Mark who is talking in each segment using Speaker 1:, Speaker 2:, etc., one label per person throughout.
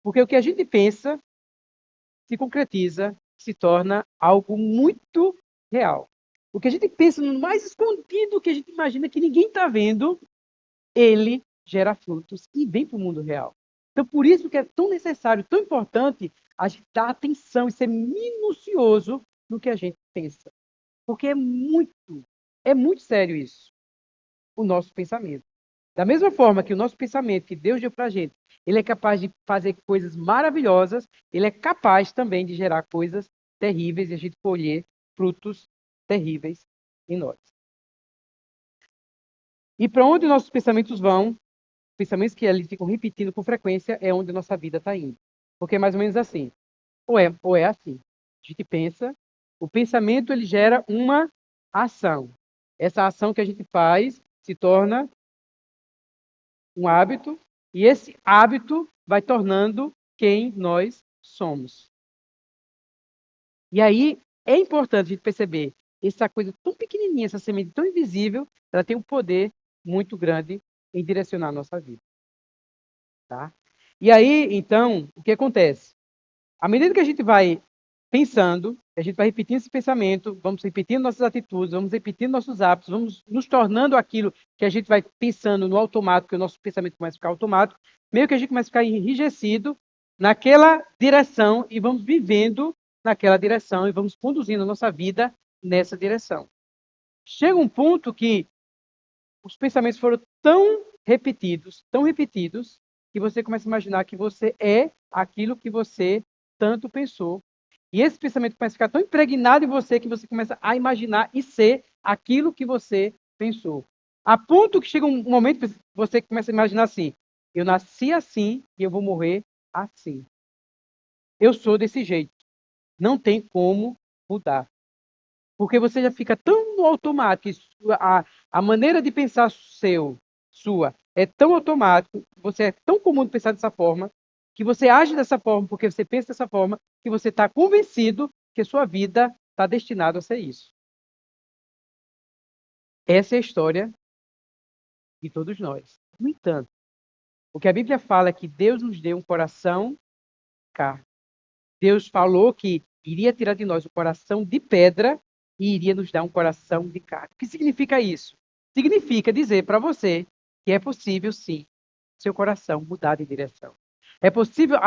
Speaker 1: Porque o que a gente pensa se concretiza, se torna algo muito real. O que a gente pensa no mais escondido, que a gente imagina que ninguém está vendo, ele gera frutos e vem para o mundo real. Então, por isso que é tão necessário, tão importante, a gente dar atenção e ser minucioso no que a gente pensa. Porque é muito sério isso, o nosso pensamento. Da mesma forma que o nosso pensamento, que Deus deu para a gente, ele é capaz de fazer coisas maravilhosas, ele é capaz também de gerar coisas terríveis e a gente colher frutos terríveis em nós. E para onde nossos pensamentos vão, pensamentos que ali ficam repetindo com frequência, é onde a nossa vida está indo. Porque é mais ou menos assim. Ou é assim. A gente pensa, o pensamento ele gera uma ação. Essa ação que a gente faz se torna um hábito, e esse hábito vai tornando quem nós somos. E aí é importante a gente perceber essa coisa tão pequenininha, essa semente tão invisível, ela tem um poder muito grande em direcionar a nossa vida. Tá? E aí, então, o que acontece? À medida que a gente vai pensando, a gente vai repetindo esse pensamento, vamos repetindo nossas atitudes, vamos repetindo nossos hábitos, vamos nos tornando aquilo que a gente vai pensando no automático, que o nosso pensamento começa a ficar automático, meio que a gente começa a ficar enrijecido naquela direção e vamos vivendo naquela direção e vamos conduzindo a nossa vida nessa direção. Chega um ponto que os pensamentos foram tão repetidos, que você começa a imaginar que você é aquilo que você tanto pensou. E esse pensamento começa a ficar tão impregnado em você que você começa a imaginar e ser aquilo que você pensou. A ponto que chega um momento que você começa a imaginar assim: eu nasci assim e eu vou morrer assim. Eu sou desse jeito. Não tem como mudar. Porque você já fica tão no automático, a maneira de pensar sua, é tão automático, você é tão comum de pensar dessa forma, que você age dessa forma, porque você pensa dessa forma, que você está convencido que a sua vida está destinada a ser isso. Essa é a história de todos nós. No entanto, o que a Bíblia fala é que Deus nos deu um coração carne. Deus falou que iria tirar de nós o coração de pedra e iria nos dar um coração de carne. O que significa isso? Significa dizer para você que é possível, sim, seu coração mudar de direção. É possível, o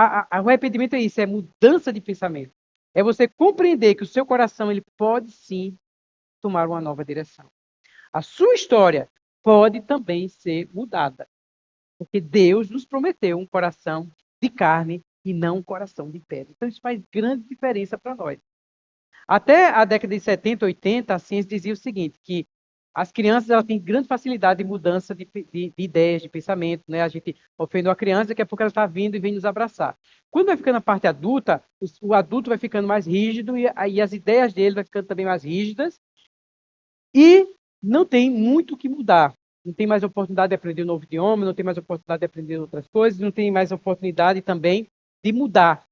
Speaker 1: arrependimento é isso, é mudança de pensamento. É você compreender que o seu coração ele pode, sim, tomar uma nova direção. A sua história pode também ser mudada. Porque Deus nos prometeu um coração de carne e não um coração de pedra. Então, isso faz grande diferença para nós. Até a década de 70, 80, a ciência dizia o seguinte, que as crianças elas têm grande facilidade de mudança de ideias, de pensamento. Né? A gente ofende uma criança, daqui a pouco ela está vindo e vem nos abraçar. Quando vai ficando a parte adulta, o adulto vai ficando mais rígido e as ideias dele vai ficando também mais rígidas e não tem muito o que mudar. Não tem mais oportunidade de aprender um novo idioma, não tem mais oportunidade de aprender outras coisas, não tem mais oportunidade também de mudar.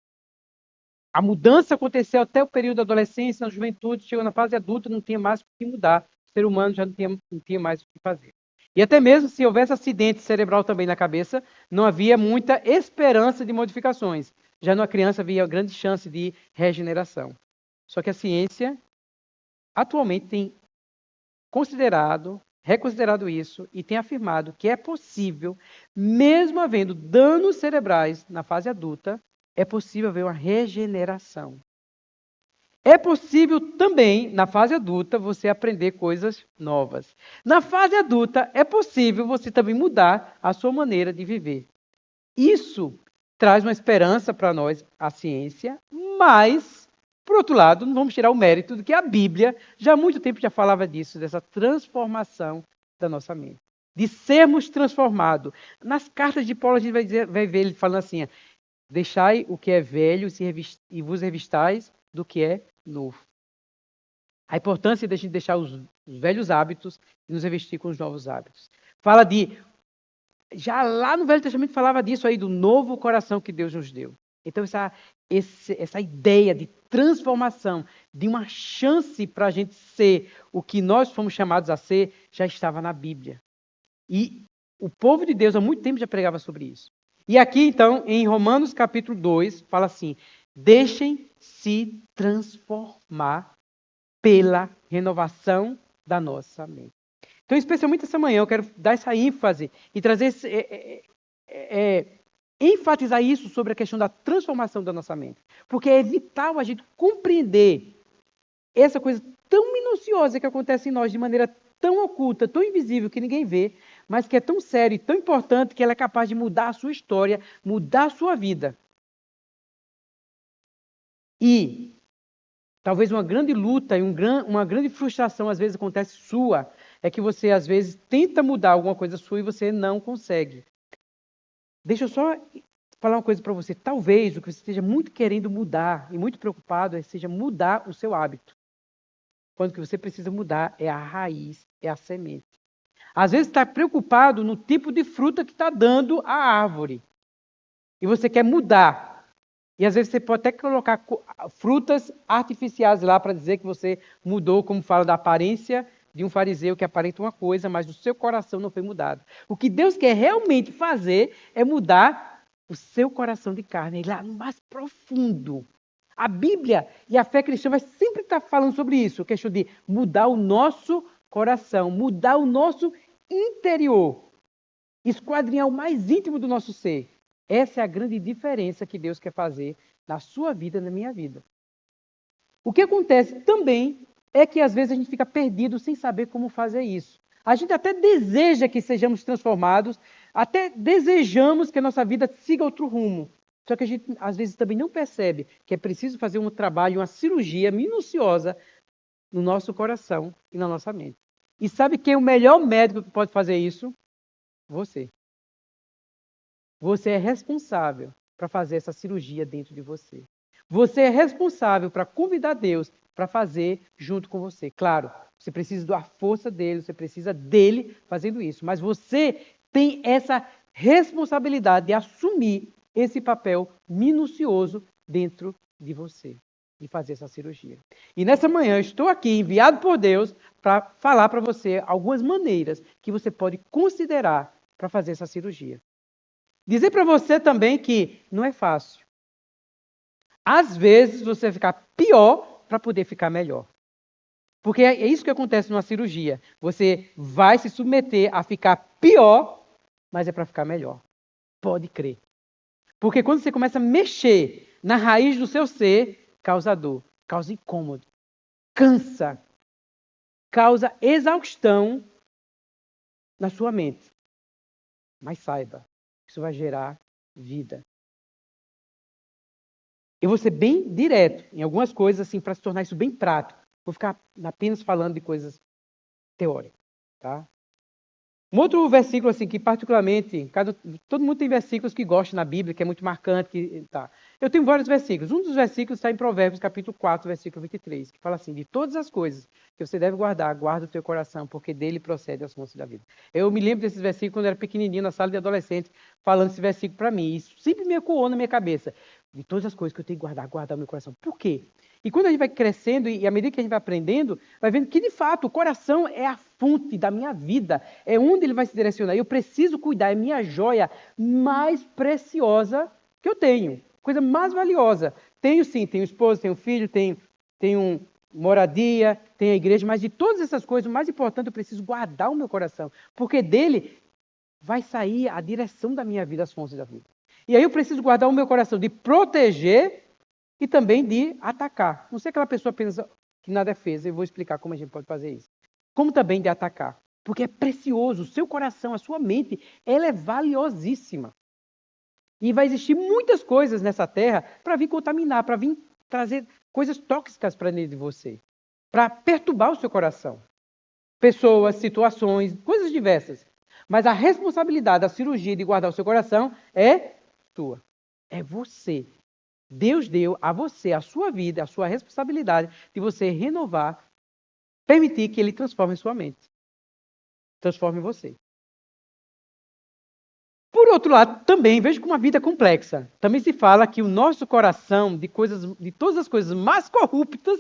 Speaker 1: A mudança aconteceu até o período da adolescência, na juventude, chegou na fase adulta, não tinha mais o que mudar. O ser humano já não tinha mais o que fazer. E até mesmo se houvesse acidente cerebral também na cabeça, não havia muita esperança de modificações. Já na criança havia grande chance de regeneração. Só que a ciência atualmente tem reconsiderado isso e tem afirmado que é possível, mesmo havendo danos cerebrais na fase adulta, é possível haver uma regeneração. É possível também, na fase adulta, você aprender coisas novas. Na fase adulta, é possível você também mudar a sua maneira de viver. Isso traz uma esperança para nós, a ciência, mas, por outro lado, não vamos tirar o mérito de que a Bíblia, já há muito tempo já falava disso, dessa transformação da nossa mente. De sermos transformados. Nas cartas de Paulo, a gente vai ver ele falando assim, deixai o que é velho e vos revistais do que é novo. A importância de a gente deixar os velhos hábitos e nos revestir com os novos hábitos. Fala de já lá no Velho Testamento falava disso aí, do novo coração que Deus nos deu. Então, essa ideia de transformação, de uma chance para a gente ser o que nós fomos chamados a ser, já estava na Bíblia. E o povo de Deus há muito tempo já pregava sobre isso. E aqui, então, em Romanos capítulo 2, fala assim: deixem-se transformar pela renovação da nossa mente. Então, especialmente essa manhã, eu quero dar essa ênfase e trazer enfatizar isso sobre a questão da transformação da nossa mente. Porque é vital a gente compreender essa coisa tão minuciosa que acontece em nós de maneira tão oculta, tão invisível, que ninguém vê, mas que é tão séria e tão importante que ela é capaz de mudar a sua história, mudar a sua vida. E talvez uma grande luta e uma grande frustração às vezes acontece sua, é que você às vezes tenta mudar alguma coisa sua e você não consegue. Deixa eu só falar uma coisa para você. Talvez o que você esteja muito querendo mudar e muito preocupado seja mudar o seu hábito. Quando o que você precisa mudar é a raiz, é a semente. Às vezes está preocupado no tipo de fruta que está dando a árvore. E você quer mudar. E às vezes você pode até colocar frutas artificiais lá para dizer que você mudou, como fala da aparência de um fariseu que aparenta uma coisa, mas o seu coração não foi mudado. O que Deus quer realmente fazer é mudar o seu coração de carne, ir lá no mais profundo. A Bíblia e a fé cristã vai sempre estar falando sobre isso, a questão de mudar o nosso coração, mudar o nosso interior, esquadrinhar o mais íntimo do nosso ser. Essa é a grande diferença que Deus quer fazer na sua vida e na minha vida. O que acontece também é que às vezes a gente fica perdido sem saber como fazer isso. A gente até deseja que sejamos transformados, até desejamos que a nossa vida siga outro rumo. Só que a gente às vezes também não percebe que é preciso fazer um trabalho, uma cirurgia minuciosa no nosso coração e na nossa mente. E sabe quem é o melhor médico que pode fazer isso? Você. Você é responsável para fazer essa cirurgia dentro de você. Você é responsável para convidar Deus para fazer junto com você. Claro, você precisa da força dele, você precisa dele fazendo isso. Mas você tem essa responsabilidade de assumir esse papel minucioso dentro de você, de fazer essa cirurgia. E nessa manhã eu estou aqui, enviado por Deus, para falar para você algumas maneiras que você pode considerar para fazer essa cirurgia. Dizer para você também que não é fácil. Às vezes você vai ficar pior para poder ficar melhor. Porque é isso que acontece numa cirurgia. Você vai se submeter a ficar pior, mas é para ficar melhor. Pode crer. Porque quando você começa a mexer na raiz do seu ser, causa dor, causa incômodo, cansa, causa exaustão na sua mente. Mas saiba, isso vai gerar vida. Eu vou ser bem direto em algumas coisas, assim, para se tornar isso bem prático. Vou ficar apenas falando de coisas teóricas, tá? Um outro versículo, assim, que particularmente, todo mundo tem versículos que gosta na Bíblia, que é muito marcante, tá? Eu tenho vários versículos. Um dos versículos está em Provérbios, capítulo 4, versículo 23, que fala assim: de todas as coisas que você deve guardar, guarda o teu coração, porque dele procede as fontes da vida. Eu me lembro desses versículos quando eu era pequenininho, na sala de adolescente, falando esse versículo para mim. Isso sempre me ecoou na minha cabeça. De todas as coisas que eu tenho que guardar, guardar o meu coração. Por quê? E quando a gente vai crescendo e à medida que a gente vai aprendendo, vai vendo que, de fato, o coração é a fonte da minha vida. É onde ele vai se direcionar. Eu preciso cuidar, é minha joia mais preciosa que eu tenho. Coisa mais valiosa. Tenho sim, tenho esposa, tenho filho, tenho moradia, tenho a igreja, mas de todas essas coisas, o mais importante, eu preciso guardar o meu coração. Porque dele vai sair a direção da minha vida, as fontes da vida. E aí eu preciso guardar o meu coração de proteger e também de atacar. Não sei aquela pessoa pensa que na defesa, eu vou explicar como a gente pode fazer isso. Como também de atacar. Porque é precioso, o seu coração, a sua mente, ela é valiosíssima. E vai existir muitas coisas nessa terra para vir contaminar, para vir trazer coisas tóxicas para dentro de você. Para perturbar o seu coração. Pessoas, situações, coisas diversas. Mas a responsabilidade da cirurgia de guardar o seu coração é sua. É você. Deus deu a você, a sua vida, a sua responsabilidade de você renovar, permitir que Ele transforme sua mente. Transforme você. Por outro lado, também vejo como uma vida complexa. Também se fala que o nosso coração, de todas as coisas mais corruptas,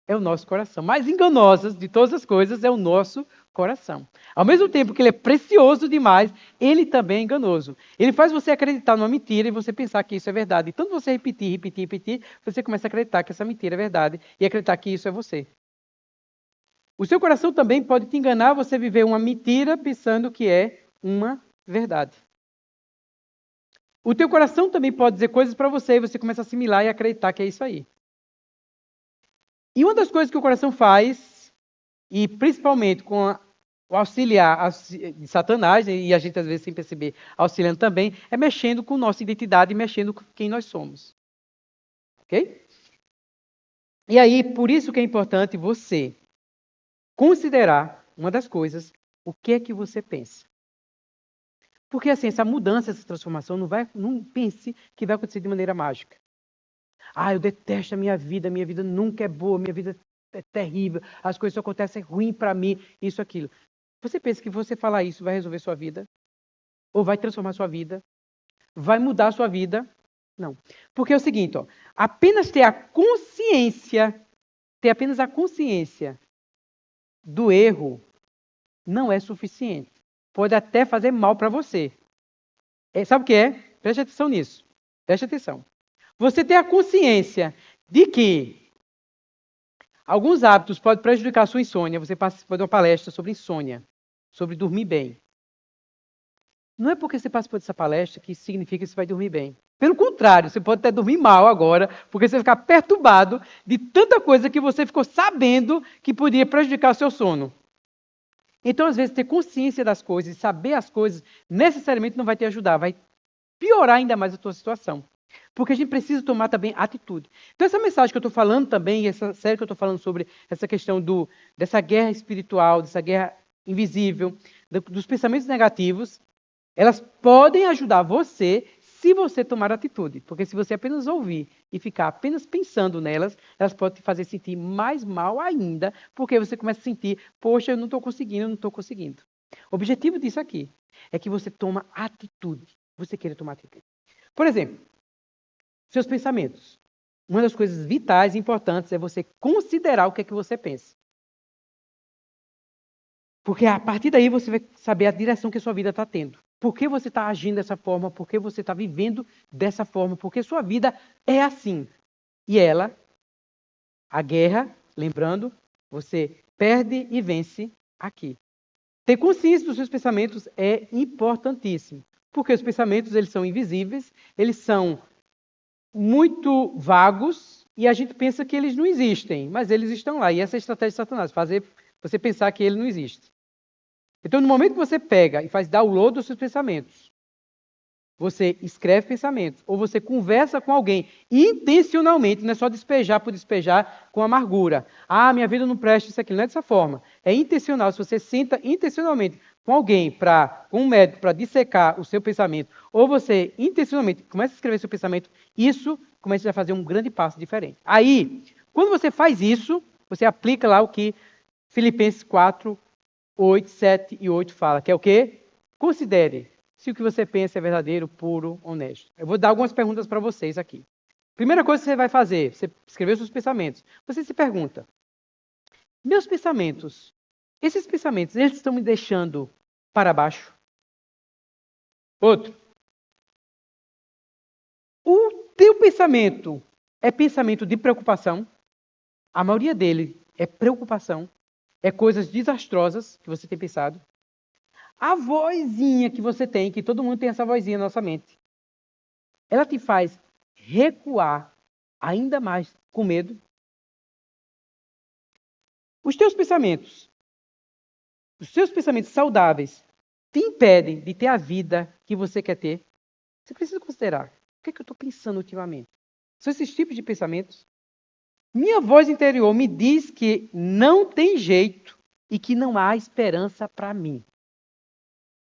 Speaker 1: é o nosso coração. Mais enganosas de todas as coisas é o nosso coração. Ao mesmo tempo que ele é precioso demais, ele também é enganoso. Ele faz você acreditar numa mentira e você pensar que isso é verdade. E tanto você repetir, você começa a acreditar que essa mentira é verdade e acreditar que isso é você. O seu coração também pode te enganar, você viver uma mentira pensando que é uma verdade. O teu coração também pode dizer coisas para você e você começa a assimilar e acreditar que é isso aí. E uma das coisas que o coração faz, e principalmente com o auxiliar de Satanás, e a gente às vezes sem perceber auxiliando também, é mexendo com nossa identidade e mexendo com quem nós somos. Ok? E aí, por isso que é importante você considerar uma das coisas, o que é que você pensa. Porque assim, essa mudança, essa transformação, não pense que vai acontecer de maneira mágica. Eu detesto a minha vida nunca é boa, minha vida é terrível, as coisas só acontecem ruim para mim, isso, aquilo. Você pensa que você falar isso vai resolver sua vida? Ou vai transformar sua vida? Vai mudar sua vida? Não. Porque é o seguinte, ó, apenas ter apenas a consciência do erro não é suficiente. Pode até fazer mal para você. Sabe o que é? Preste atenção nisso. Preste atenção. Você ter a consciência de que alguns hábitos podem prejudicar a sua insônia. Você participou de uma palestra sobre insônia, sobre dormir bem. Não é porque você participou dessa palestra que significa que você vai dormir bem. Pelo contrário, você pode até dormir mal agora, porque você vai ficar perturbado de tanta coisa que você ficou sabendo que podia prejudicar o seu sono. Então, às vezes, ter consciência das coisas e saber as coisas necessariamente não vai te ajudar, vai piorar ainda mais a tua situação. Porque a gente precisa tomar também atitude. Então, essa mensagem que eu estou falando também, essa série que eu estou falando sobre essa questão dessa guerra espiritual, dessa guerra invisível, dos pensamentos negativos, elas podem ajudar você se você tomar atitude. Porque se você apenas ouvir e ficar apenas pensando nelas, elas podem te fazer sentir mais mal ainda, porque você começa a sentir, poxa, eu não estou conseguindo. O objetivo disso aqui é que você toma atitude. Você queira tomar atitude. Por exemplo, seus pensamentos. Uma das coisas vitais e importantes é você considerar o que é que você pensa. Porque a partir daí você vai saber a direção que a sua vida está tendo. Por que você está agindo dessa forma? Por que você está vivendo dessa forma? Porque sua vida é assim. E ela, a guerra, lembrando, você perde e vence aqui. Ter consciência dos seus pensamentos é importantíssimo. Porque os pensamentos eles são invisíveis, eles são muito vagos e a gente pensa que eles não existem, mas eles estão lá. E essa é a estratégia de Satanás, fazer você pensar que ele não existe. Então, no momento que você pega e faz download dos seus pensamentos, você escreve pensamentos, ou você conversa com alguém intencionalmente, não é só despejar por despejar com amargura. Minha vida não presta isso aqui, não é dessa forma. É intencional. Se você senta intencionalmente com alguém, com um médico, para dissecar o seu pensamento, ou você intencionalmente começa a escrever seu pensamento, isso começa a fazer um grande passo diferente. Aí, quando você faz isso, você aplica lá o que Filipenses 4, 8, 7 e 8 fala, que é o quê? Considere se o que você pensa é verdadeiro, puro, honesto. Eu vou dar algumas perguntas para vocês aqui. Primeira coisa que você vai fazer, você escreveu seus pensamentos. Você se pergunta, meus pensamentos, esses pensamentos, eles estão me deixando para baixo? Outro, o teu pensamento é pensamento de preocupação? A maioria dele é preocupação, é coisas desastrosas que você tem pensado. A vozinha que você tem, que todo mundo tem essa vozinha na nossa mente, ela te faz recuar ainda mais com medo? Os seus pensamentos saudáveis, te impedem de ter a vida que você quer ter? Você precisa considerar, o que é que eu estou pensando ultimamente? São esses tipos de pensamentos? Minha voz interior me diz que não tem jeito e que não há esperança para mim.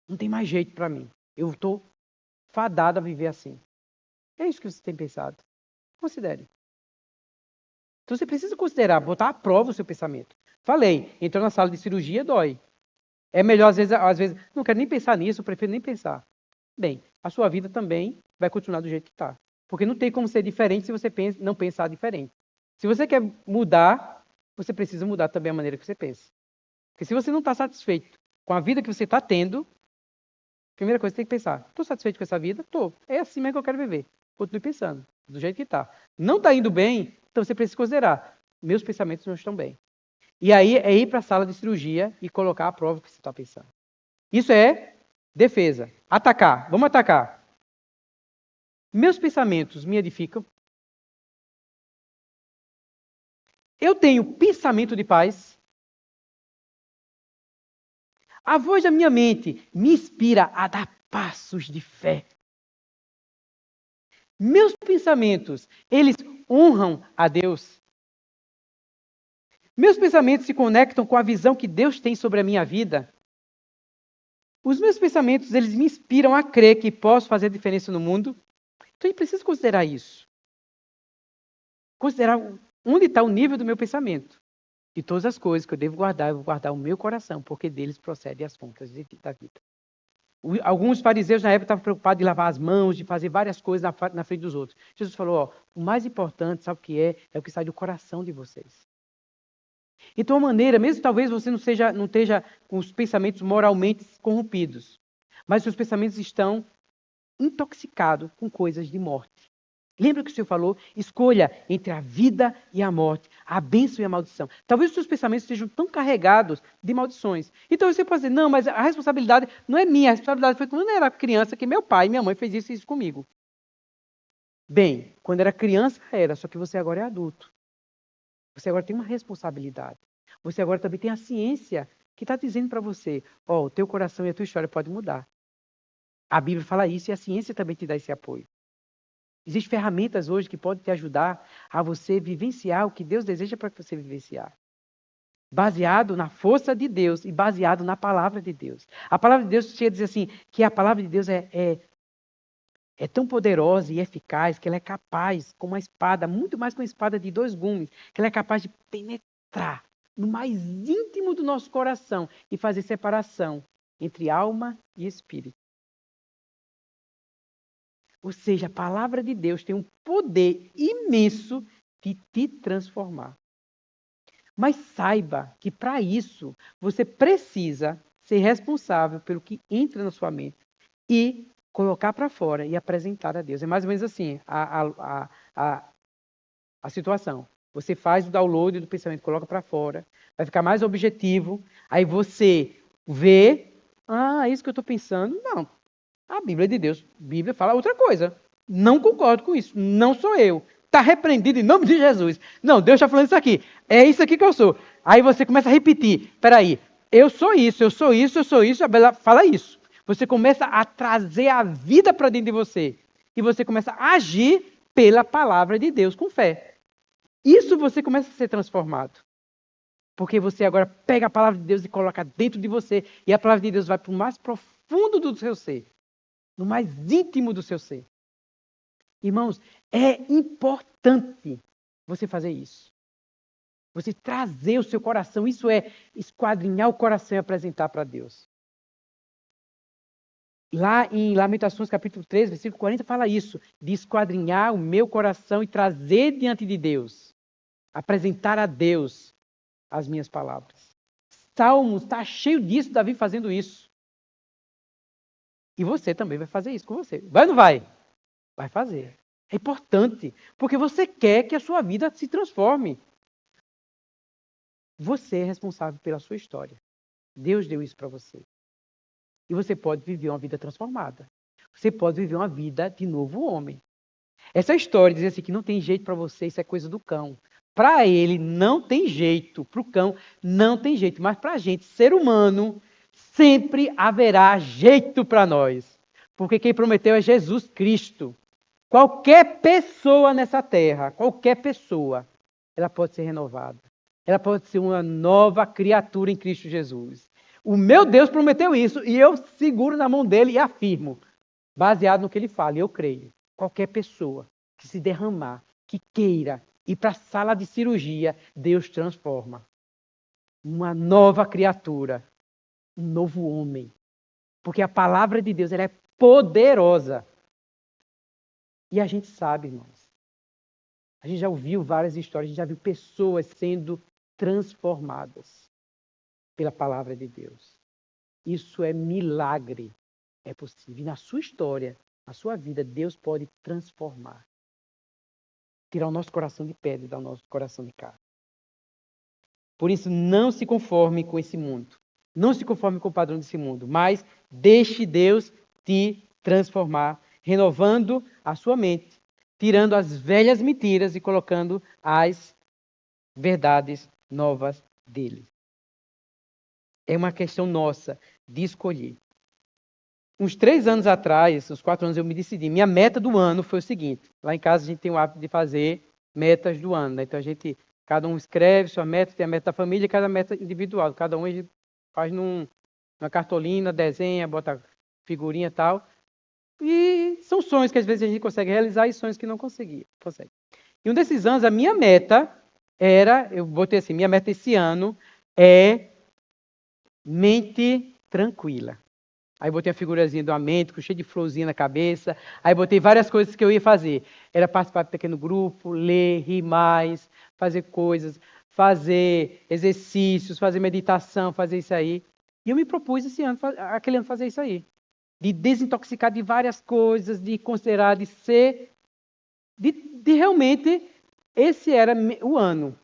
Speaker 1: Não tem mais jeito para mim. Eu estou fadado a viver assim. É isso que você tem pensado. Considere. Então você precisa considerar, botar à prova o seu pensamento. Falei, entrou na sala de cirurgia, dói. É melhor, às vezes, não quero nem pensar nisso, eu prefiro nem pensar. Bem, a sua vida também vai continuar do jeito que está. Porque não tem como ser diferente se você não pensar diferente. Se você quer mudar, você precisa mudar também a maneira que você pensa. Porque se você não está satisfeito com a vida que você está tendo, a primeira coisa que você tem que pensar, estou satisfeito com essa vida? Estou. É assim mesmo que eu quero viver. Continue pensando, do jeito que está. Não está indo bem? Então você precisa considerar, meus pensamentos não estão bem. E aí é ir para a sala de cirurgia e colocar à prova o que você está pensando. Isso é defesa. Atacar. Vamos atacar. Meus pensamentos me edificam. Eu tenho pensamento de paz. A voz da minha mente me inspira a dar passos de fé. Meus pensamentos, eles honram a Deus. Meus pensamentos se conectam com a visão que Deus tem sobre a minha vida. Os meus pensamentos, eles me inspiram a crer que posso fazer diferença no mundo. Então, eu preciso considerar isso. Considerar onde está o nível do meu pensamento. De todas as coisas que eu devo guardar, eu vou guardar o meu coração, porque deles procedem as fontes da vida. Alguns fariseus na época estavam preocupados de lavar as mãos, de fazer várias coisas na frente dos outros. Jesus falou, ó, o mais importante, sabe o que é? É o que sai do coração de vocês. Então, a maneira, mesmo talvez você não esteja com os pensamentos moralmente corrompidos, mas seus pensamentos estão intoxicados com coisas de morte. Lembra o que o Senhor falou? Escolha entre a vida e a morte, a bênção e a maldição. Talvez os seus pensamentos estejam tão carregados de maldições. Então você pode dizer, não, mas a responsabilidade não é minha, a responsabilidade foi quando eu era criança, que meu pai e minha mãe fez isso comigo. Bem, quando era criança era, só que você agora é adulto. Você agora tem uma responsabilidade. Você agora também tem a ciência que está dizendo para você, ó, o teu coração e a tua história podem mudar. A Bíblia fala isso e a ciência também te dá esse apoio. Existem ferramentas hoje que podem te ajudar a você vivenciar o que Deus deseja para você vivenciar. Baseado na força de Deus e baseado na palavra de Deus. A palavra de Deus chega a dizer assim, que a palavra de Deus é tão poderosa e eficaz que ela é capaz, com uma espada, muito mais que uma espada de 2 gumes, que ela é capaz de penetrar no mais íntimo do nosso coração e fazer separação entre alma e espírito. Ou seja, a palavra de Deus tem um poder imenso de te transformar. Mas saiba que para isso você precisa ser responsável pelo que entra na sua mente e colocar para fora e apresentar a Deus. É mais ou menos assim a situação. Você faz o download do pensamento, coloca para fora, vai ficar mais objetivo, aí você vê, é isso que eu estou pensando. Não, a Bíblia de Deus, a Bíblia fala outra coisa. Não concordo com isso, não sou eu. Está repreendido em nome de Jesus. Não, Deus está falando isso aqui. É isso aqui que eu sou. Aí você começa a repetir. Peraí, eu sou isso, eu sou isso, eu sou isso. A Bíblia fala isso. Você começa a trazer a vida para dentro de você. E você começa a agir pela palavra de Deus com fé. Isso você começa a ser transformado. Porque você agora pega a palavra de Deus e coloca dentro de você. E a palavra de Deus vai para o mais profundo do seu ser. No mais íntimo do seu ser. Irmãos, é importante você fazer isso. Você trazer o seu coração. Isso é esquadrinhar o coração e apresentar para Deus. Lá em Lamentações, capítulo 3, versículo 40, fala isso. De esquadrinhar o meu coração e trazer diante de Deus. Apresentar a Deus as minhas palavras. Salmos está cheio disso, Davi fazendo isso. E você também vai fazer isso com você. Vai ou não vai? Vai fazer. É importante, porque você quer que a sua vida se transforme. Você é responsável pela sua história. Deus deu isso para você. E você pode viver uma vida transformada. Você pode viver uma vida de novo homem. Essa história diz assim que não tem jeito para você, isso é coisa do cão. Para ele não tem jeito, para o cão não tem jeito, mas para a gente, ser humano, sempre haverá jeito para nós. Porque quem prometeu é Jesus Cristo. Qualquer pessoa nessa terra, qualquer pessoa, ela pode ser renovada. Ela pode ser uma nova criatura em Cristo Jesus. O meu Deus prometeu isso e eu seguro na mão dele e afirmo, baseado no que ele fala, e eu creio. Qualquer pessoa que se derramar, que queira ir para a sala de cirurgia, Deus transforma. Uma nova criatura, um novo homem. Porque a palavra de Deus ela é poderosa. E a gente sabe, irmãos. A gente já ouviu várias histórias, a gente já viu pessoas sendo transformadas pela palavra de Deus. Isso é milagre. É possível. E na sua história, na sua vida, Deus pode transformar. Tirar o nosso coração de pedra e dar o nosso coração de carne. Por isso, não se conforme com esse mundo. Não se conforme com o padrão desse mundo. Mas deixe Deus te transformar, renovando a sua mente, tirando as velhas mentiras e colocando as verdades novas dele. É uma questão nossa de escolher. Uns 3 anos atrás, uns 4 anos, eu me decidi. Minha meta do ano foi o seguinte. Lá em casa a gente tem o hábito de fazer metas do ano. Né? Então cada um escreve sua meta, tem a meta da família e cada meta individual. Cada um a gente faz numa cartolina, desenha, bota figurinha e tal. E são sonhos que às vezes a gente consegue realizar e sonhos que não consegue. E um desses anos, a minha meta era, eu botei assim, minha meta esse ano é mente tranquila. Aí botei a figurazinha do amento, cheio de florzinha na cabeça. Aí botei várias coisas que eu ia fazer. Era participar de pequeno grupo, ler, rir mais, fazer coisas, fazer exercícios, fazer meditação, fazer isso aí. E eu me propus esse ano, aquele ano, fazer isso aí. De desintoxicar de várias coisas, de considerar, de ser... De realmente, esse era o ano.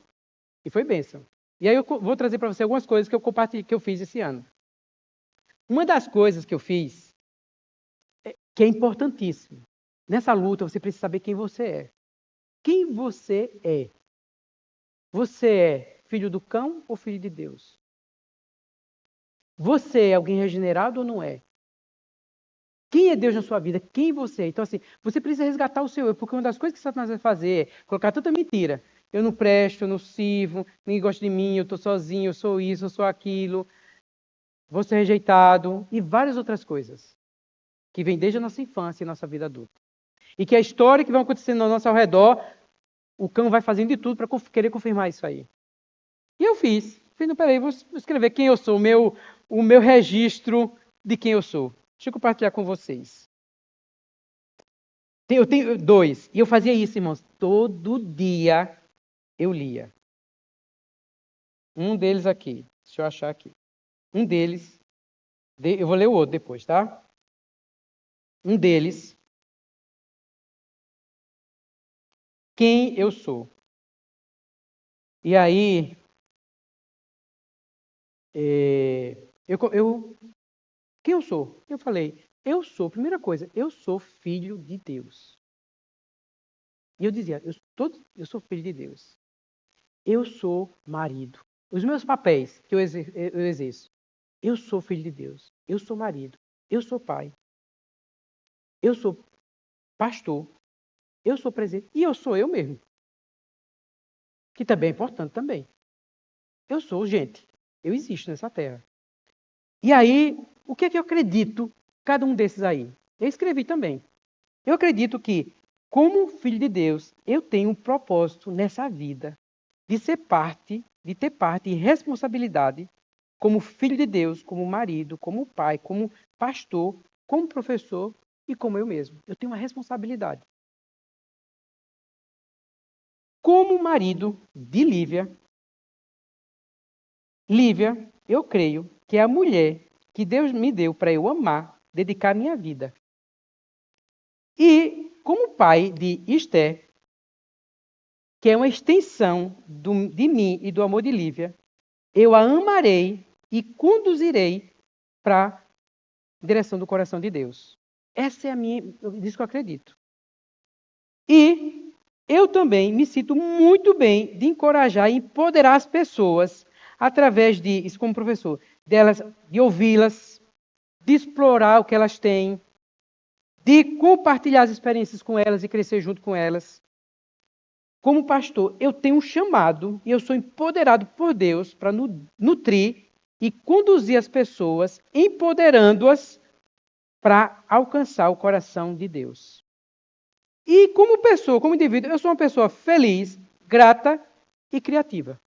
Speaker 1: E foi bênção. E aí eu vou trazer para você algumas coisas que eu compartilhei, que eu fiz esse ano. Uma das coisas que eu fiz, que é importantíssimo, nessa luta você precisa saber quem você é. Quem você é? Você é filho do cão ou filho de Deus? Você é alguém regenerado ou não é? Quem é Deus na sua vida? Quem você é? Então, assim, você precisa resgatar o seu eu, porque uma das coisas que Satanás vai fazer é colocar tanta mentira. Eu não presto, eu não sirvo, ninguém gosta de mim, eu estou sozinho, eu sou isso, eu sou aquilo, vou ser rejeitado, e várias outras coisas que vêm desde a nossa infância e nossa vida adulta. E que a história que vai acontecendo ao nosso redor, o cão vai fazendo de tudo para querer confirmar isso aí. E eu fiz. Não, peraí, vou escrever quem eu sou, o meu registro de quem eu sou. Deixa eu compartilhar com vocês. Eu tenho 2. E eu fazia isso, irmãos. Todo dia eu lia. Um deles aqui. Deixa eu achar aqui. Um deles. Eu vou ler o outro depois, tá? Um deles. Quem eu sou. E aí... quem eu sou? Eu falei, primeira coisa, eu sou filho de Deus. E eu dizia, eu sou filho de Deus. Eu sou marido. Os meus papéis que eu exerço. Eu sou filho de Deus. Eu sou marido. Eu sou pai. Eu sou pastor. Eu sou presidente. E eu sou eu mesmo. Que também é importante também. Eu sou gente. Eu existo nessa terra. E aí, o que é que eu acredito? Cada um desses aí. Eu escrevi também. Eu acredito que, como filho de Deus, eu tenho um propósito nessa vida de ser parte, de ter parte e responsabilidade como filho de Deus, como marido, como pai, como pastor, como professor e como eu mesmo. Eu tenho uma responsabilidade. Como marido de Lívia, eu creio que é a mulher que Deus me deu para eu amar, dedicar minha vida. E como pai de Esther, que é uma extensão de mim e do amor de Lívia, eu a amarei e conduzirei para a direção do coração de Deus. Essa é disso que eu acredito. E eu também me sinto muito bem de encorajar e empoderar as pessoas através de, isso como professor, de ouvi-las, de explorar o que elas têm, de compartilhar as experiências com elas e crescer junto com elas. Como pastor, eu tenho um chamado e eu sou empoderado por Deus para nutrir e conduzir as pessoas, empoderando-as para alcançar o coração de Deus. E como pessoa, como indivíduo, eu sou uma pessoa feliz, grata e criativa.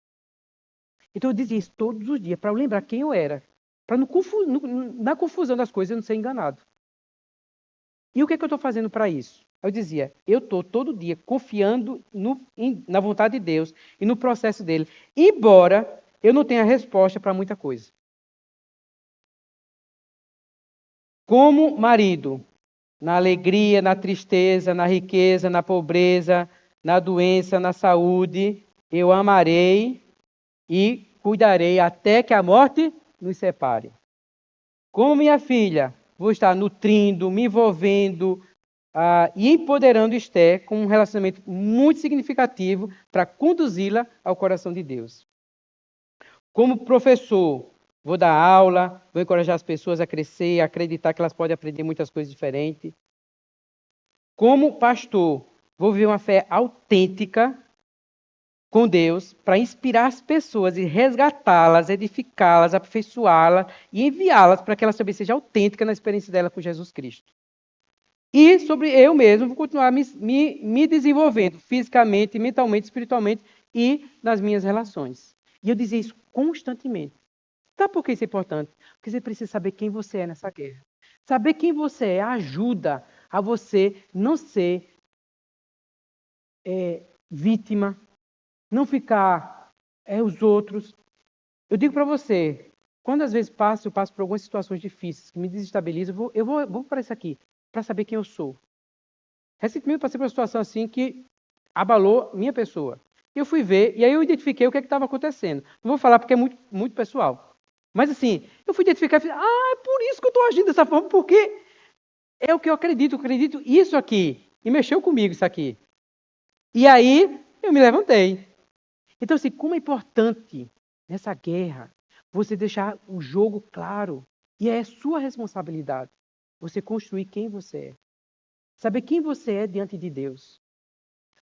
Speaker 1: Então eu dizia isso todos os dias para eu lembrar quem eu era, para na confusão das coisas eu não ser enganado. E o que é que eu estou fazendo para isso? Eu dizia, eu estou todo dia confiando na vontade de Deus e no processo dele, embora eu não tenha resposta para muita coisa. Como marido, na alegria, na tristeza, na riqueza, na pobreza, na doença, na saúde, eu amarei e cuidarei até que a morte nos separe. Como minha filha, vou estar nutrindo, me envolvendo e empoderando Esther com um relacionamento muito significativo para conduzi-la ao coração de Deus. Como professor, vou dar aula, vou encorajar as pessoas a crescer, a acreditar que elas podem aprender muitas coisas diferentes. Como pastor, vou viver uma fé autêntica com Deus para inspirar as pessoas e resgatá-las, edificá-las, aperfeiçoá-las e enviá-las para que elas também sejam autênticas na experiência dela com Jesus Cristo. E sobre eu mesmo, vou continuar me desenvolvendo fisicamente, mentalmente, espiritualmente e nas minhas relações. E eu dizia isso constantemente. Sabe por que isso é importante? Porque você precisa saber quem você é nessa guerra. Saber quem você é ajuda a você não ser vítima, não ficar os outros. Eu digo para você, quando às vezes eu passo por algumas situações difíceis que me desestabilizam, eu vou para isso aqui, para saber quem eu sou. Recentemente eu passei por uma situação assim que abalou minha pessoa. Eu fui ver, e aí eu identifiquei o que estava acontecendo. Não vou falar porque é muito, muito pessoal. Mas assim, eu fui identificar e falei, é por isso que eu estou agindo dessa forma, porque é o que eu acredito isso aqui. E mexeu comigo isso aqui. E aí eu me levantei. Então assim, como é importante nessa guerra você deixar o jogo claro. E é sua responsabilidade você construir quem você é. Saber quem você é diante de Deus.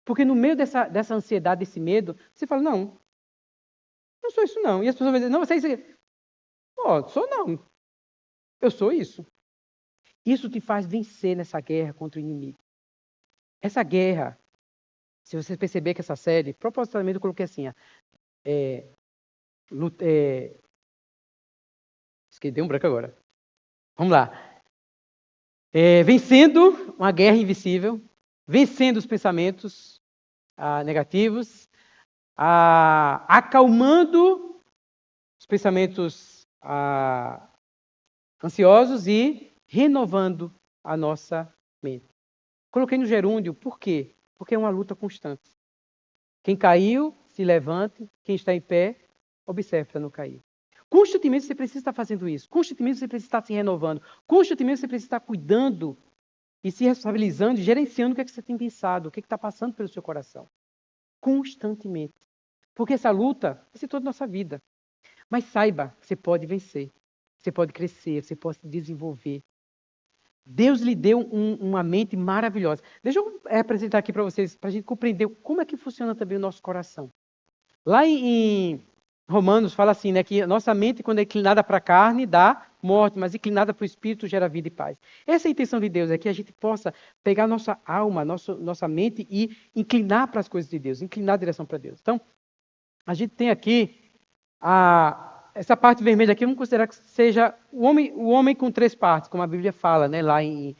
Speaker 1: Porque no meio dessa ansiedade, desse medo, você fala, não sou isso não. E as pessoas vão dizer, não, você é isso. Sou não. Eu sou isso. Isso te faz vencer nessa guerra contra o inimigo. Essa guerra, se você perceber que essa série, propositalmente eu coloquei assim, deu um branco agora. Vamos lá. Vencendo uma guerra invisível, vencendo os pensamentos negativos, acalmando os pensamentos ansiosos e renovando a nossa mente. Coloquei no gerúndio, por quê? Porque é uma luta constante. Quem caiu, se levante. Quem está em pé, observe para não cair. Constantemente você precisa estar fazendo isso. Constantemente você precisa estar se renovando. Constantemente você precisa estar cuidando e se responsabilizando e gerenciando o que é que você tem pensado, o que é que está passando pelo seu coração. Constantemente. Porque essa luta vai ser toda a nossa vida. Mas saiba que você pode vencer. Você pode crescer, você pode se desenvolver. Deus lhe deu uma mente maravilhosa. Deixa eu apresentar aqui para vocês, para a gente compreender como é que funciona também o nosso coração. Lá em Romanos fala assim, né, que a nossa mente, quando é inclinada para a carne, dá morte, mas inclinada para o Espírito gera vida e paz. Essa é a intenção de Deus, é que a gente possa pegar nossa alma, nossa mente e inclinar para as coisas de Deus, inclinar a direção para Deus. Então, a gente tem aqui essa parte vermelha aqui, vamos considerar que seja o homem com 3 partes, como a Bíblia fala, né, lá em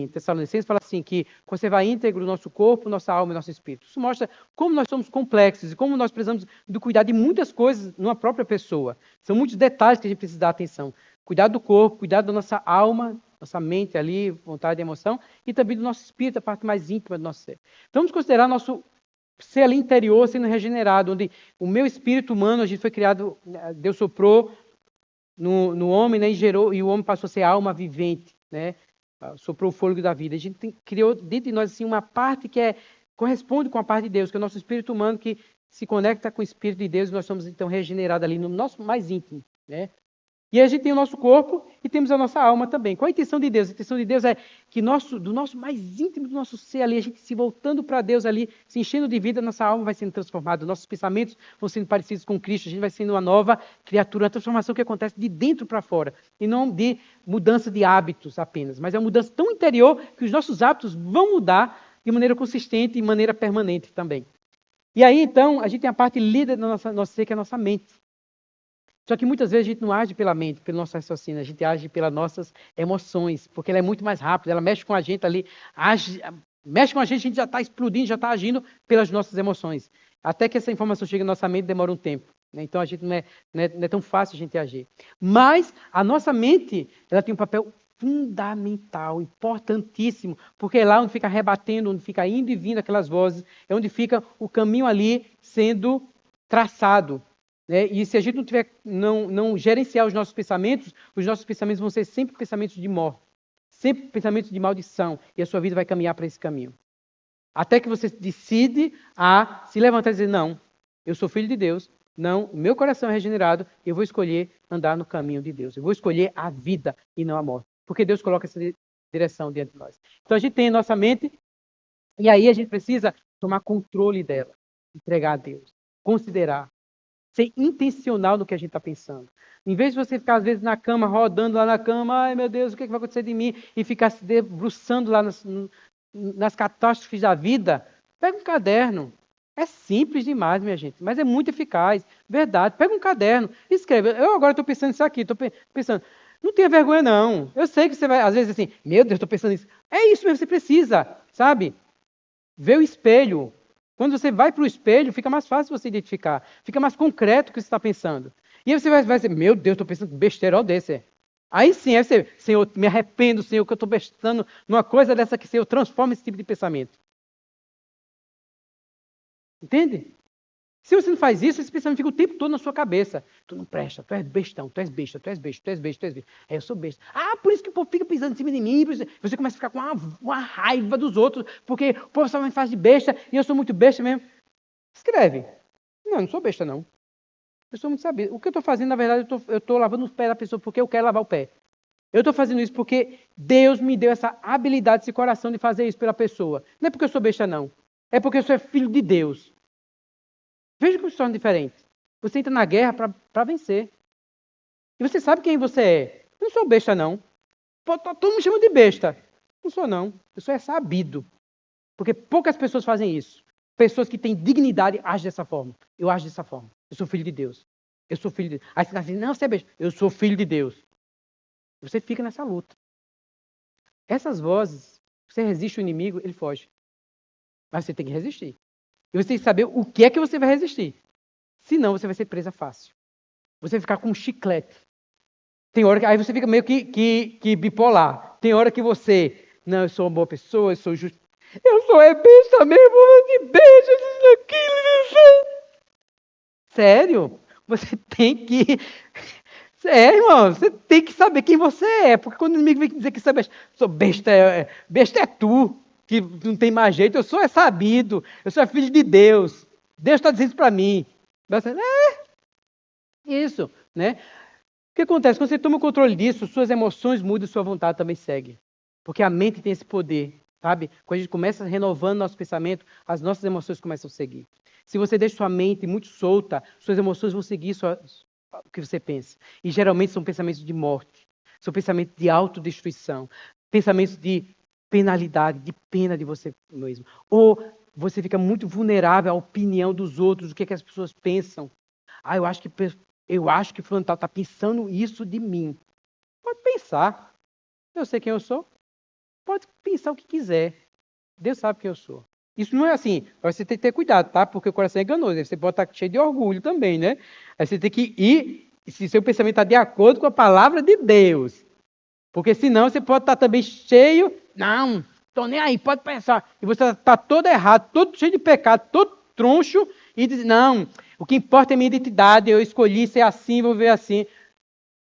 Speaker 1: Tessalonicenses, fala assim, que conservar íntegro o nosso corpo, nossa alma e nosso espírito. Isso mostra como nós somos complexos e como nós precisamos do cuidado de muitas coisas numa própria pessoa. São muitos detalhes que a gente precisa dar atenção. Cuidar do corpo, cuidar da nossa alma, nossa mente ali, vontade e emoção, e também do nosso espírito, a parte mais íntima do nosso ser. Então, vamos considerar nosso ser ali interior sendo regenerado, onde o meu espírito humano, a gente foi criado, Deus soprou no homem, né, e gerou, e o homem passou a ser alma vivente, né, soprou o fôlego da vida. A gente criou dentro de nós assim uma parte que corresponde com a parte de Deus, que é o nosso espírito humano que se conecta com o espírito de Deus, e nós somos então regenerados ali no nosso mais íntimo, né? E a gente tem o nosso corpo e temos a nossa alma também. Qual a intenção de Deus? A intenção de Deus é que do nosso mais íntimo, do nosso ser ali, a gente se voltando para Deus ali, se enchendo de vida, nossa alma vai sendo transformada, nossos pensamentos vão sendo parecidos com Cristo, a gente vai sendo uma nova criatura, uma transformação que acontece de dentro para fora, e não de mudança de hábitos apenas, mas é uma mudança tão interior que os nossos hábitos vão mudar de maneira consistente e de maneira permanente também. E aí, então, a gente tem a parte líder do nosso ser, que é a nossa mente. Só que muitas vezes a gente não age pela mente, pelo nosso raciocínio, a gente age pelas nossas emoções, porque ela é muito mais rápida, ela mexe com a gente ali, age Mexe com a gente já está explodindo, já está agindo pelas nossas emoções. Até que essa informação chegue na nossa mente, demora um tempo. Né? Então, a gente não é tão fácil a gente agir. Mas a nossa mente, ela tem um papel fundamental, importantíssimo, porque é lá onde fica rebatendo, onde fica indo e vindo aquelas vozes, é onde fica o caminho ali sendo traçado. Né? E se a gente não gerenciar os nossos pensamentos vão ser sempre pensamentos de morte, sempre pensamentos de maldição, e a sua vida vai caminhar para esse caminho. Até que você decide a se levantar e dizer, não, eu sou filho de Deus, não, meu coração é regenerado, eu vou escolher andar no caminho de Deus, eu vou escolher a vida e não a morte, porque Deus coloca essa direção diante de nós. Então a gente tem a nossa mente, e aí a gente precisa tomar controle dela, entregar a Deus, considerar, ser intencional no que a gente está pensando. Em vez de você ficar, às vezes, na cama, rodando lá na cama, ai meu Deus, o que vai acontecer de mim? E ficar se debruçando lá nas catástrofes da vida, pega um caderno. É simples demais, minha gente, mas é muito eficaz. Verdade, pega um caderno, escreve. Eu agora estou pensando nisso aqui, estou pensando, não tenha vergonha não. Eu sei que você vai, às vezes assim, meu Deus, estou pensando nisso. É isso mesmo, você precisa, sabe? Ver o espelho. Quando você vai para o espelho, fica mais fácil você identificar. Fica mais concreto o que você está pensando. E aí você vai dizer, meu Deus, estou pensando besterol desse. Aí sim, aí você, Senhor, me arrependo, Senhor, que eu estou pensando numa coisa dessa que, Senhor, transforma esse tipo de pensamento. Entende? Se você não faz isso, esse pensamento fica o tempo todo na sua cabeça. Tu não presta, tu és bestão, tu és besta, tu és besta, tu és besta, tu és besta. É, eu sou besta. Ah, por isso que o povo fica pisando em cima de mim. Você começa a ficar com uma raiva dos outros, porque o povo só me faz de besta e eu sou muito besta mesmo. Escreve. Não sou besta, não. Eu sou muito sabido. O que eu estou fazendo, na verdade, eu estou lavando os pés da pessoa porque eu quero lavar o pé. Eu estou fazendo isso porque Deus me deu essa habilidade, esse coração de fazer isso pela pessoa. Não é porque eu sou besta, não. É porque eu sou filho de Deus. Veja como se torna diferente. Você entra na guerra para vencer. E você sabe quem você é. Eu não sou besta, não. Todo mundo me chama de besta. Não sou, não. Eu sou sabido. Porque poucas pessoas fazem isso. Pessoas que têm dignidade agem dessa forma. Eu ajo dessa forma. Eu sou filho de Deus. Eu sou filho de Deus. Aí você está assim, não, você é besta. Eu sou filho de Deus. Você fica nessa luta. Essas vozes, você resiste ao inimigo, ele foge. Mas você tem que resistir. E você tem que saber o que é que você vai resistir. Senão você vai ser presa fácil. Você vai ficar com um chiclete. Tem hora que aí você fica meio que bipolar. Tem hora que você, não, eu sou uma boa pessoa, eu sou justo. Eu sou besta mesmo, de besta, isso, aquilo. Sério? Você tem que... irmão, você tem que saber quem você é. Porque quando o inimigo vem dizer que você é besta, sou besta, besta é tu, que não tem mais jeito. Eu sou sabido, eu sou filho de Deus. Deus está dizendo isso para mim. Você, isso, né? O que acontece? Quando você toma o controle disso, suas emoções mudam e sua vontade também segue. Porque a mente tem esse poder, sabe? Quando a gente começa renovando nosso pensamento, as nossas emoções começam a seguir. Se você deixa sua mente muito solta, suas emoções vão seguir o que você pensa. E geralmente são pensamentos de morte, são pensamentos de autodestruição, pensamentos de penalidade, de pena de você mesmo. Ou você fica muito vulnerável à opinião dos outros, o que as pessoas pensam. Ah, eu acho que fulano está pensando isso de mim. Pode pensar. Eu sei quem eu sou. Pode pensar o que quiser. Deus sabe quem eu sou. Isso não é assim. Você tem que ter cuidado, tá? Porque o coração é enganoso. Você pode estar cheio de orgulho também, né? Aí você tem que ir, se seu pensamento está de acordo com a palavra de Deus. Porque senão você pode estar também cheio. Não, estou nem aí, pode pensar. E você está todo errado, todo cheio de pecado, todo troncho. E diz, não, o que importa é a minha identidade. Eu escolhi ser assim, vou ver assim.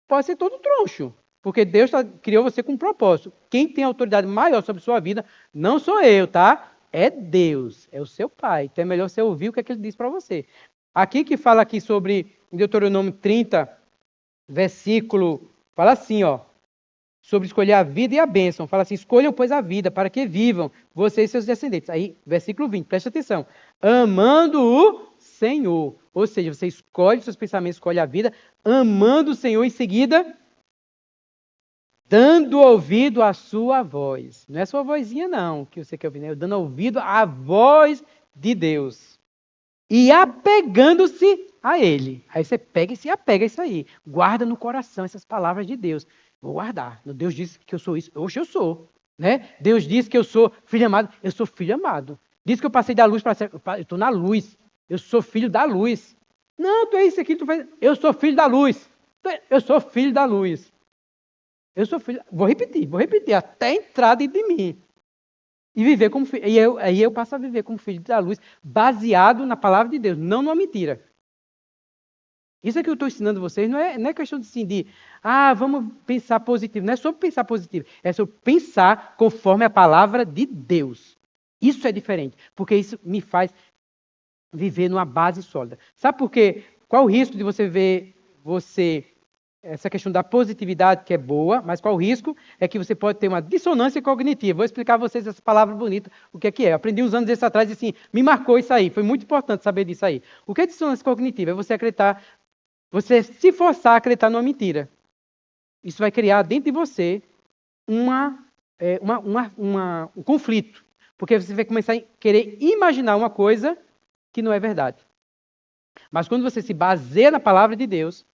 Speaker 1: Pode ser todo troncho. Porque Deus criou você com um propósito. Quem tem autoridade maior sobre a sua vida não sou eu, tá? É Deus, é o seu Pai. Então é melhor você ouvir o que é que ele diz para você. Aqui que fala aqui sobre Deuteronômio 30, versículo, fala assim, ó, sobre escolher a vida e a bênção. Fala assim, escolham, pois, a vida, para que vivam vocês e seus descendentes. Aí, versículo 20, preste atenção. Amando o Senhor. Ou seja, você escolhe seus pensamentos, escolhe a vida, amando o Senhor, em seguida dando ouvido à sua voz. Não é sua vozinha, não, que você quer ouvir, né? Dando ouvido à voz de Deus. E apegando-se a Ele. Aí você pega e se apega a isso aí. Guarda no coração essas palavras de Deus. Vou guardar. Deus disse que eu sou isso. Oxe, eu sou. Né? Deus diz que eu sou filho amado. Eu sou filho amado. Diz que eu passei da luz para ser... Eu estou na luz. Eu sou filho da luz. Não, tu é isso aqui, tu faz... Eu sou filho da luz. Eu sou filho da luz. Eu sou filho... Vou repetir, até entrar dentro de mim. E viver como filho. Aí eu passo a viver como filho da luz, baseado na palavra de Deus, não numa mentira. Isso é que eu estou ensinando vocês, não é questão de, assim, vamos pensar positivo. Não é sobre pensar positivo, é sobre pensar conforme a palavra de Deus. Isso é diferente, porque isso me faz viver numa base sólida. Sabe por quê? Qual o risco de você ver essa questão da positividade, que é boa, mas qual o risco? É que você pode ter uma dissonância cognitiva. Vou explicar a vocês essa palavra bonita, o que é que é. Eu aprendi uns anos desses atrás e assim, me marcou isso aí. Foi muito importante saber disso aí. O que é dissonância cognitiva? É você acreditar, você se forçar a acreditar numa mentira. Isso vai criar dentro de você um conflito. Porque você vai começar a querer imaginar uma coisa que não é verdade. Mas quando você se baseia na palavra de Deus,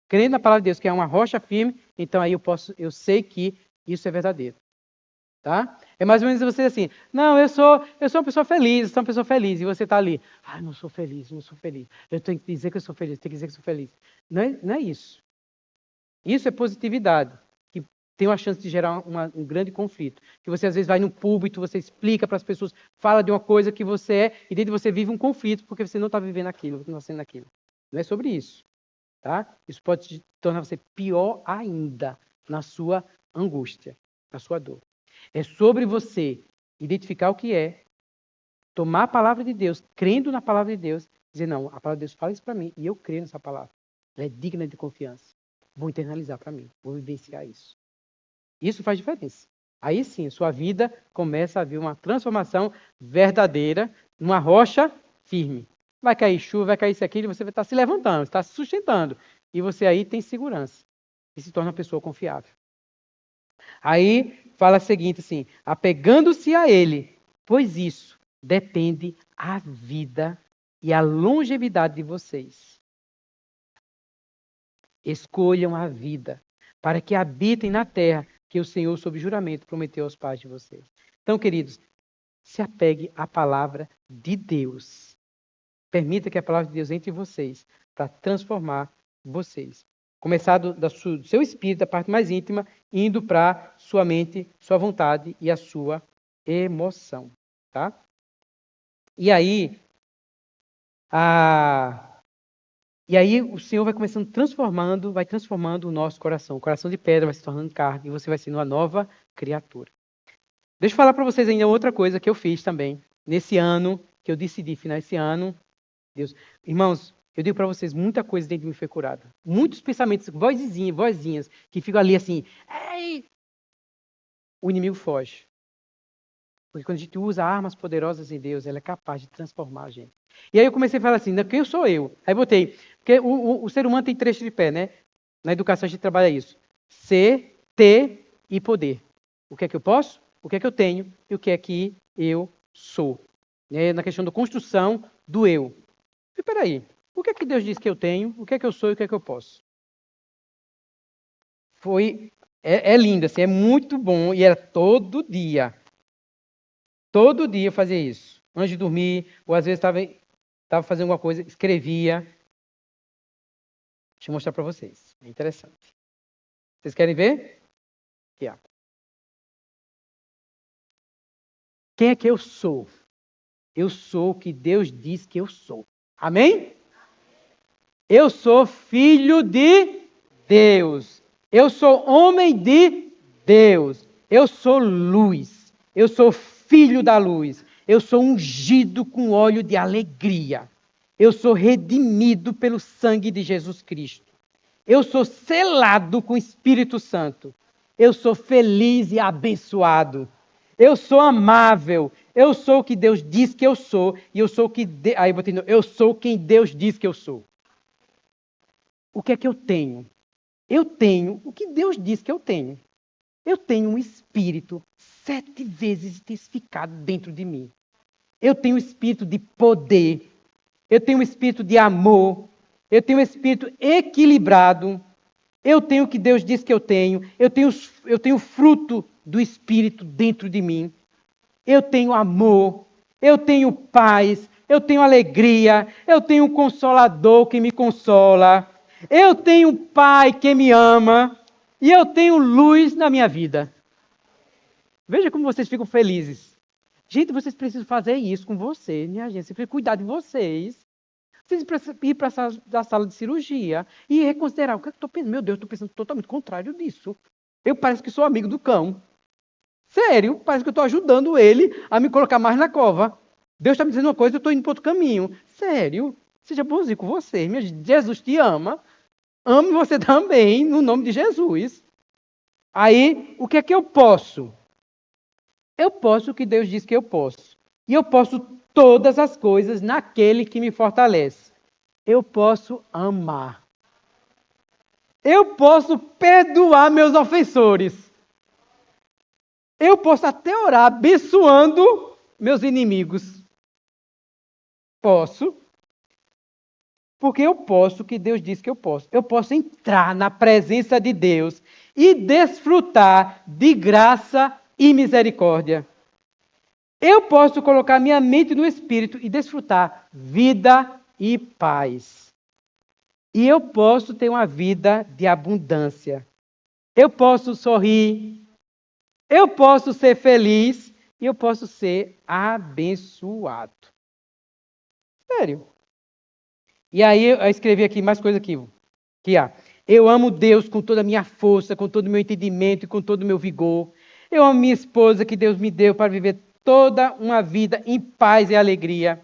Speaker 1: crendo na palavra de Deus, que é uma rocha firme, então aí eu sei que isso é verdadeiro. Tá? É mais ou menos você assim, não, eu sou uma pessoa feliz, e você está ali, não sou feliz, eu tenho que dizer que eu sou feliz, tenho que dizer que eu sou feliz. Não é isso. Isso é positividade, que tem uma chance de gerar um grande conflito. Que você às vezes vai num púlpito, você explica para as pessoas, fala de uma coisa que você é, e dentro de você vive um conflito, porque você não está vivendo aquilo, não está sendo aquilo. Não é sobre isso. Tá? Isso pode tornar você pior ainda na sua angústia, na sua dor. É sobre você identificar o que é, tomar a palavra de Deus, crendo na palavra de Deus, dizer, não, a palavra de Deus fala isso para mim e eu creio nessa palavra. Ela é digna de confiança. Vou internalizar para mim, vou vivenciar isso. Isso faz diferença. Aí sim, sua vida começa a vir uma transformação verdadeira numa rocha firme. Vai cair chuva, vai cair isso aqui, e você vai estar se levantando, está se sustentando. E você aí tem segurança. E se torna uma pessoa confiável. Aí fala o seguinte assim, apegando-se a ele, pois isso depende a vida e a longevidade de vocês. Escolham a vida, para que habitem na terra que o Senhor, sob juramento, prometeu aos pais de vocês. Então, queridos, se apegue à palavra de Deus. Permita que a palavra de Deus entre em vocês para transformar vocês. Começar do seu espírito, da parte mais íntima, indo para sua mente, sua vontade e a sua emoção. Tá? E aí o Senhor vai começando vai transformando o nosso coração. O coração de pedra vai se tornando carne e você vai sendo uma nova criatura. Deixa eu falar para vocês ainda outra coisa que eu fiz também. Nesse ano, que eu decidi final esse ano. Deus. Irmãos, eu digo para vocês, muita coisa dentro de mim foi curada. Muitos pensamentos, vozinhas, que ficam ali assim, ei! O inimigo foge. Porque quando a gente usa armas poderosas em Deus, ela é capaz de transformar a gente. E aí eu comecei a falar assim, quem sou eu? Aí botei, porque o ser humano tem 3 tripés, né? Na educação a gente trabalha isso. Ser, ter e poder. O que é que eu posso? O que é que eu tenho? E o que é que eu sou? Na questão da construção do eu. E peraí, o que é que Deus diz que eu tenho? O que é que eu sou e o que é que eu posso? É lindo, assim, é muito bom e era todo dia. Todo dia eu fazia isso. Antes de dormir, ou às vezes estava fazendo alguma coisa, escrevia. Deixa eu mostrar para vocês. É interessante. Vocês querem ver? Aqui, ó. Quem é que eu sou? Eu sou o que Deus diz que eu sou. Amém? Eu sou filho de Deus. Eu sou homem de Deus. Eu sou luz. Eu sou filho da luz. Eu sou ungido com óleo de alegria. Eu sou redimido pelo sangue de Jesus Cristo. Eu sou selado com o Espírito Santo. Eu sou feliz e abençoado. Eu sou amável. Eu sou o que Deus diz que eu sou. E eu sou o que... Aí eu botei, eu sou quem Deus diz que eu sou. O que é que eu tenho? Eu tenho o que Deus diz que eu tenho. Eu tenho um espírito 7 vezes intensificado dentro de mim. Eu tenho um espírito de poder. Eu tenho um espírito de amor. Eu tenho um espírito equilibrado. Eu tenho o que Deus diz que eu tenho fruto do Espírito dentro de mim. Eu tenho amor, eu tenho paz, eu tenho alegria, eu tenho um consolador que me consola, eu tenho um pai que me ama e eu tenho luz na minha vida. Veja como vocês ficam felizes. Gente, vocês precisam fazer isso com você, minha gente. Vocês precisam cuidar de vocês. Vocês precisam ir para a sala de cirurgia e reconsiderar o que eu estou pensando. Meu Deus, estou pensando totalmente contrário disso. Eu parece que sou amigo do cão. Sério, parece que eu estou ajudando ele a me colocar mais na cova. Deus está me dizendo uma coisa, eu estou indo para outro caminho. Sério, seja bonzinho com você. Minha gente. Jesus te ama. Ame você também, no nome de Jesus. Aí, o que é que eu posso? Eu posso o que Deus diz que eu posso. E eu posso todas as coisas naquele que me fortalece. Eu posso amar. Eu posso perdoar meus ofensores. Eu posso até orar abençoando meus inimigos. Posso. Porque eu posso o que Deus diz que eu posso. Eu posso entrar na presença de Deus e desfrutar de graça e misericórdia. Eu posso colocar minha mente no Espírito e desfrutar vida e paz. E eu posso ter uma vida de abundância. Eu posso sorrir. Eu posso ser feliz. E eu posso ser abençoado. Sério. E aí eu escrevi aqui mais coisa aqui. Eu amo Deus com toda a minha força, com todo o meu entendimento e com todo o meu vigor. Eu amo minha esposa que Deus me deu para viver toda uma vida em paz e alegria.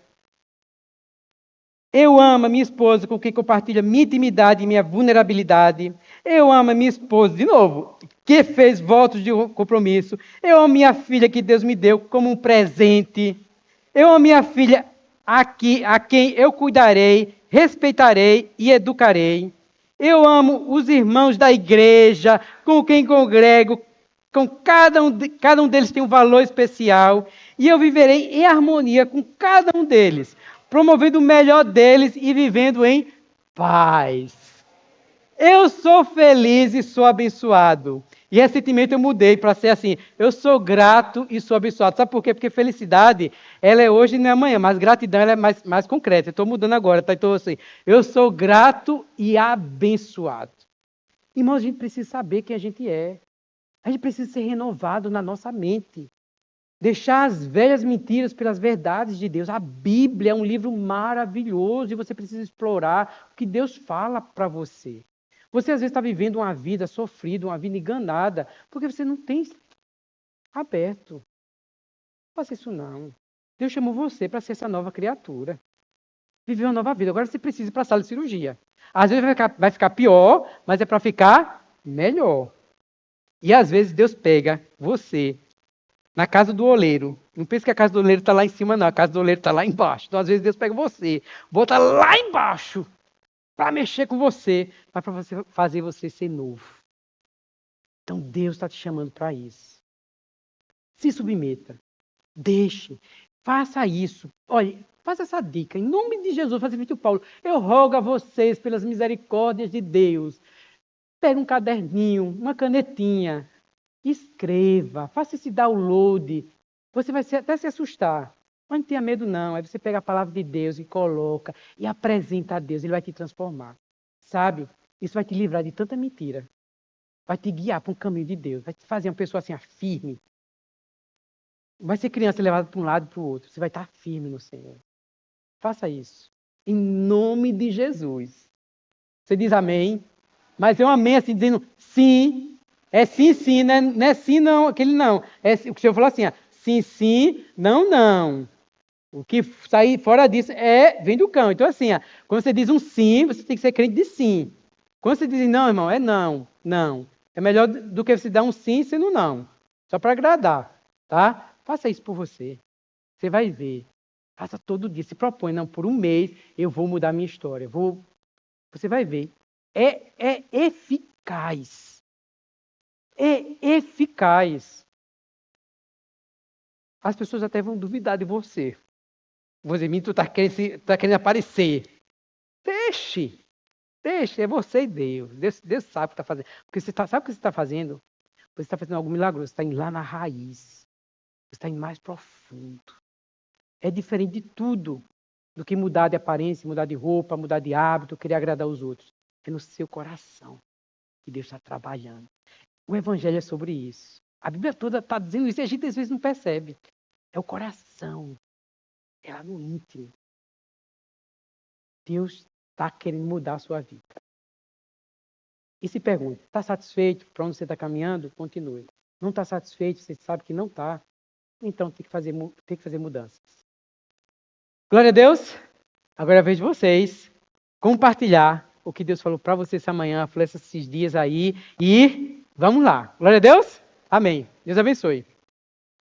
Speaker 1: Eu amo a minha esposa com quem compartilha minha intimidade e minha vulnerabilidade. Eu amo a minha esposa, de novo, que fez votos de compromisso. Eu amo minha filha que Deus me deu como um presente. Eu amo minha filha a quem eu cuidarei, respeitarei e educarei. Eu amo os irmãos da igreja, com quem congrego, com cada um deles tem um valor especial, e eu viverei em harmonia com cada um deles, promovendo o melhor deles e vivendo em paz. Eu sou feliz e sou abençoado. E recentemente eu mudei para ser assim, eu sou grato e sou abençoado. Sabe por quê? Porque felicidade, ela é hoje e não é amanhã, mas gratidão ela é mais concreta. Eu estou mudando agora, tá? Então assim, eu sou grato e abençoado. Irmãos, a gente precisa saber quem a gente é. A gente precisa ser renovado na nossa mente. Deixar as velhas mentiras pelas verdades de Deus. A Bíblia é um livro maravilhoso e você precisa explorar o que Deus fala para você. Você às vezes está vivendo uma vida sofrida, uma vida enganada, porque você não tem aberto. Não faça isso não. Deus chamou você para ser essa nova criatura. Viver uma nova vida. Agora você precisa ir para a sala de cirurgia. Às vezes vai ficar pior, mas é para ficar melhor. E às vezes Deus pega você na casa do oleiro. Não pense que a casa do oleiro está lá em cima, não. A casa do oleiro está lá embaixo. Então, às vezes, Deus pega você, bota lá embaixo para mexer com você, mas para fazer você ser novo. Então, Deus está te chamando para isso. Se submeta. Deixe. Faça isso. Olha, faça essa dica. Em nome de Jesus, faça feito Paulo. Eu rogo a vocês, pelas misericórdias de Deus. Pega um caderninho, uma canetinha. Escreva, faça esse download. Você vai até se assustar. Mas não tenha medo não. Aí você pega a palavra de Deus e coloca e apresenta a Deus. Ele vai te transformar. Sabe? Isso vai te livrar de tanta mentira. Vai te guiar para um caminho de Deus. Vai te fazer uma pessoa assim, firme. Vai ser criança levada para um lado e para o outro. Você vai estar firme no Senhor. Faça isso. Em nome de Jesus. Você diz amém? Mas é um amém assim, dizendo sim. É sim, sim, não é sim, não, aquele não. É, o que o Senhor falou assim, sim, sim, não, não. O que sair fora disso vem do cão. Então assim, quando você diz um sim, você tem que ser crente de sim. Quando você diz não, irmão, é não, não. É melhor do que você dar um sim sendo não. Só para agradar, tá? Faça isso por você. Você vai ver. Faça todo dia. Se propõe, não, por um mês eu vou mudar a minha história. Você vai ver. É eficaz. É eficaz. As pessoas até vão duvidar de você. Você, tu está querendo aparecer. Deixe. Deixa, é você e Deus. Deus sabe o que está fazendo. Porque sabe o que você está fazendo? Você está fazendo algo milagroso. Você está indo lá na raiz. Você está indo mais profundo. É diferente de tudo do que mudar de aparência, mudar de roupa, mudar de hábito, querer agradar os outros. É no seu coração que Deus está trabalhando. O Evangelho é sobre isso. A Bíblia toda está dizendo isso e a gente às vezes não percebe. É o coração. É lá no íntimo. Deus está querendo mudar a sua vida. E se pergunta, está satisfeito para onde você está caminhando? Continue. Não está satisfeito, você sabe que não está. Então tem que fazer mudanças. Glória a Deus. Agora eu vejo vocês compartilhar o que Deus falou para você essa manhã, falou esses dias aí. E vamos lá. Glória a Deus. Amém. Deus abençoe.